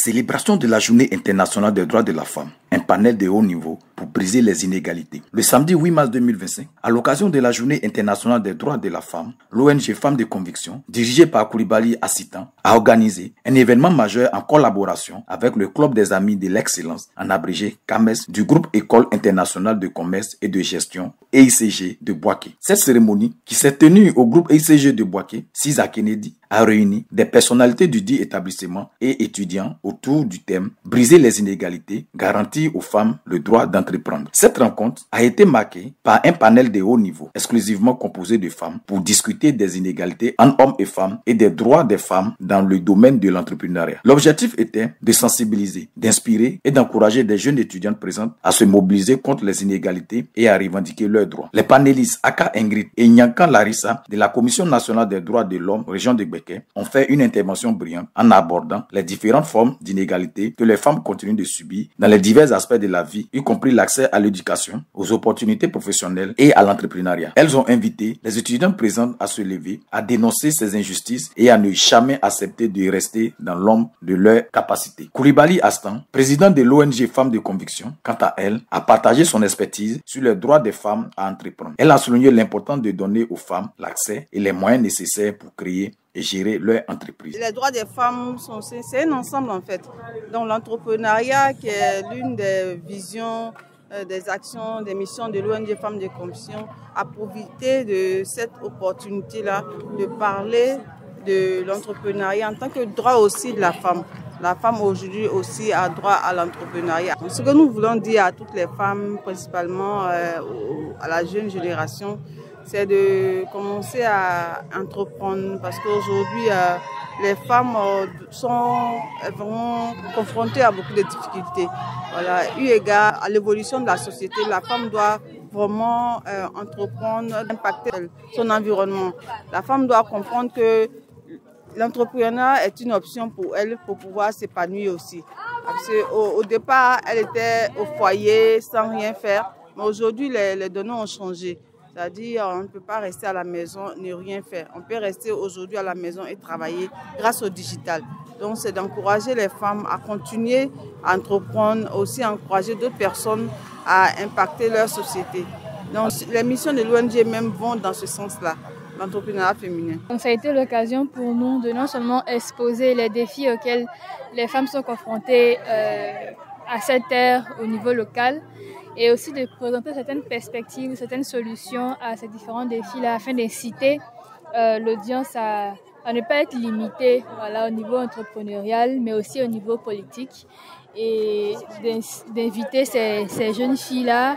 Célébration de la Journée internationale des droits de la femme, un panel de haut niveau pour briser les inégalités. Le samedi 8 mars 2025, à l'occasion de la Journée internationale des droits de la femme, l'ONG Femmes de Conviction, dirigée par Coulibaly Assitan, a organisé un événement majeur en collaboration avec le Club des Amis de l'Excellence, en abrégé CAMES, du groupe École internationale de commerce et de gestion EICG de Bouaké. Cette cérémonie, qui s'est tenue au groupe EICG de Bouaké, Cisa Kennedy, a réuni des personnalités du dit établissement et étudiants autour du thème « Briser les inégalités, garantir aux femmes le droit d'entreprendre ». Cette rencontre a été marquée par un panel de haut niveau, exclusivement composé de femmes, pour discuter des inégalités entre hommes et femmes et des droits des femmes dans le domaine de l'entrepreneuriat. L'objectif était de sensibiliser, d'inspirer et d'encourager des jeunes étudiantes présentes à se mobiliser contre les inégalités et à revendiquer leurs droits. Les panélistes Aka Ingrid et Nyankan Larissa de la Commission nationale des droits de l'homme, région de Gbeke, ont fait une intervention brillante en abordant les différentes formes d'inégalité que les femmes continuent de subir dans les divers aspects de la vie, y compris l'accès à l'éducation, aux opportunités professionnelles et à l'entrepreneuriat. Elles ont invité les étudiants présents à se lever, à dénoncer ces injustices et à ne jamais accepter de rester dans l'ombre de leurs capacités. Coulibaly Assitan, président de l'ONG Femmes de Conviction, quant à elle, a partagé son expertise sur les droits des femmes à entreprendre. Elle a souligné l'importance de donner aux femmes l'accès et les moyens nécessaires pour créer et gérer leur entreprise. Les droits des femmes, c'est un ensemble en fait. Donc l'entrepreneuriat qui est l'une des visions, des actions, des missions de l'ONG Femmes de Conviction a profité de cette opportunité-là de parler de l'entrepreneuriat en tant que droit aussi de la femme. La femme aujourd'hui aussi a droit à l'entrepreneuriat. Ce que nous voulons dire à toutes les femmes, principalement à la jeune génération, c'est de commencer à entreprendre parce qu'aujourd'hui, les femmes sont vraiment confrontées à beaucoup de difficultés. Voilà, eu égard à l'évolution de la société, la femme doit vraiment entreprendre, impacter son environnement. La femme doit comprendre que l'entrepreneuriat est une option pour elle pour pouvoir s'épanouir aussi. Parce qu'au départ, elle était au foyer sans rien faire, mais aujourd'hui, les données ont changé. C'est-à-dire, on ne peut pas rester à la maison, ne rien faire. On peut rester aujourd'hui à la maison et travailler grâce au digital. Donc, c'est d'encourager les femmes à continuer à entreprendre, aussi encourager d'autres personnes à impacter leur société. Donc, les missions de l'ONG même vont dans ce sens-là, l'entrepreneuriat féminin. Donc, ça a été l'occasion pour nous de non seulement exposer les défis auxquels les femmes sont confrontées à cette ère au niveau local, et aussi de présenter certaines perspectives, certaines solutions à ces différents défis-là, afin d'inciter l'audience à ne pas être limitée, voilà, au niveau entrepreneurial, mais aussi au niveau politique, et d'inviter ces jeunes filles-là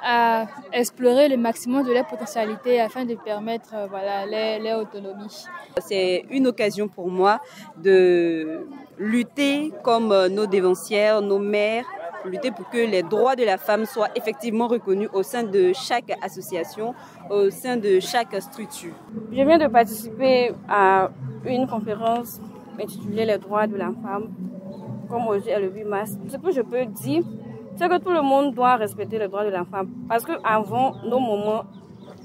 à explorer le maximum de leurs potentialités afin de permettre voilà, leur autonomie. C'est une occasion pour moi de lutter comme nos dévancières, nos mères, lutter pour que les droits de la femme soient effectivement reconnus au sein de chaque association, au sein de chaque structure. Je viens de participer à une conférence intitulée « Les droits de la femme », comme aujourd'hui est le 8 mars. Ce que je peux dire, c'est que tout le monde doit respecter les droits de la femme. Parce qu'avant, nos mamans,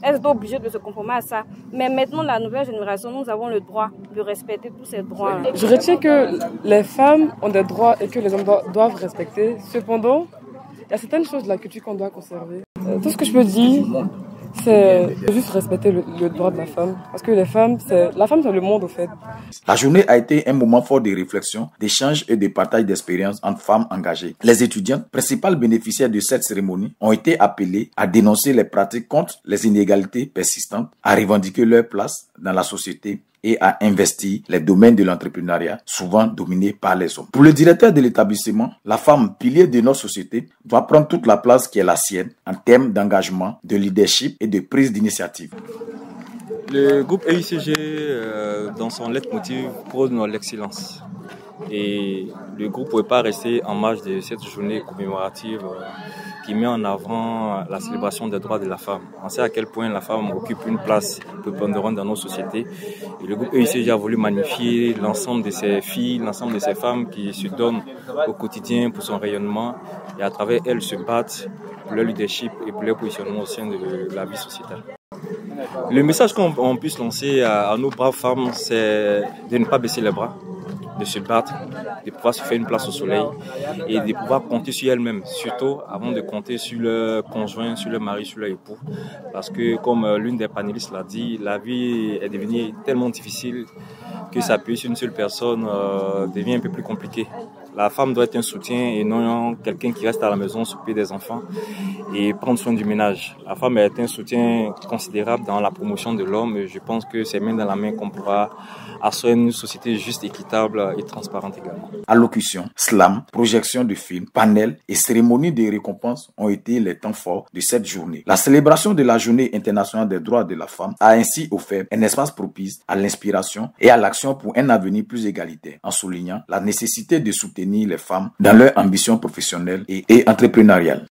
elles étaient obligées de se conformer à ça. Mais maintenant, la nouvelle génération, nous avons le droit de respecter tous ces droits. Je retiens que les femmes ont des droits et que les hommes doivent respecter. Cependant, il y a certaines choses de la culture qu'on doit conserver. Tout ce que je peux dire, c'est juste respecter le droit de la femme. Parce que la femme, c'est le monde au fait. La journée a été un moment fort de réflexion, d'échange et de partage d'expériences entre femmes engagées. Les étudiants, principales bénéficiaires de cette cérémonie, ont été appelés à dénoncer les pratiques contre les inégalités persistantes, à revendiquer leur place dans la société et à investir les domaines de l'entrepreneuriat, souvent dominés par les hommes. Pour le directeur de l'établissement, la femme, pilier de notre société, doit prendre toute la place qui est la sienne en termes d'engagement, de leadership et de prise d'initiative. Le groupe EICG, dans son leitmotiv, prône l'excellence. Et le groupe ne pouvait pas rester en marge de cette journée commémorative qui met en avant la célébration des droits de la femme. On sait à quel point la femme occupe une place prépondérante dans nos sociétés. Et le groupe EICG a voulu magnifier l'ensemble de ces filles, l'ensemble de ces femmes qui se donnent au quotidien pour son rayonnement et à travers elles se battent pour leur leadership et pour leur positionnement au sein de la vie sociétale. Le message qu'on puisse lancer à nos braves femmes, c'est de ne pas baisser les bras, de se battre, de pouvoir se faire une place au soleil et de pouvoir compter sur elles-mêmes, surtout avant de compter sur leur conjoint, sur leur mari, sur leur époux. Parce que comme l'une des panélistes l'a dit, la vie est devenue tellement difficile que s'appuyer sur une seule personne devient un peu plus compliqué. La femme doit être un soutien et non quelqu'un qui reste à la maison s'occuper des enfants et prendre soin du ménage. La femme est un soutien considérable dans la promotion de l'homme et je pense que c'est main dans la main qu'on pourra assurer une société juste, équitable et transparente également. Allocution, slam, projection de films, panels et cérémonies de récompense ont été les temps forts de cette journée. La célébration de la Journée internationale des droits de la femme a ainsi offert un espace propice à l'inspiration et à l'action pour un avenir plus égalitaire, en soulignant la nécessité de soutenir les femmes dans leur ambition professionnelle et entrepreneuriale.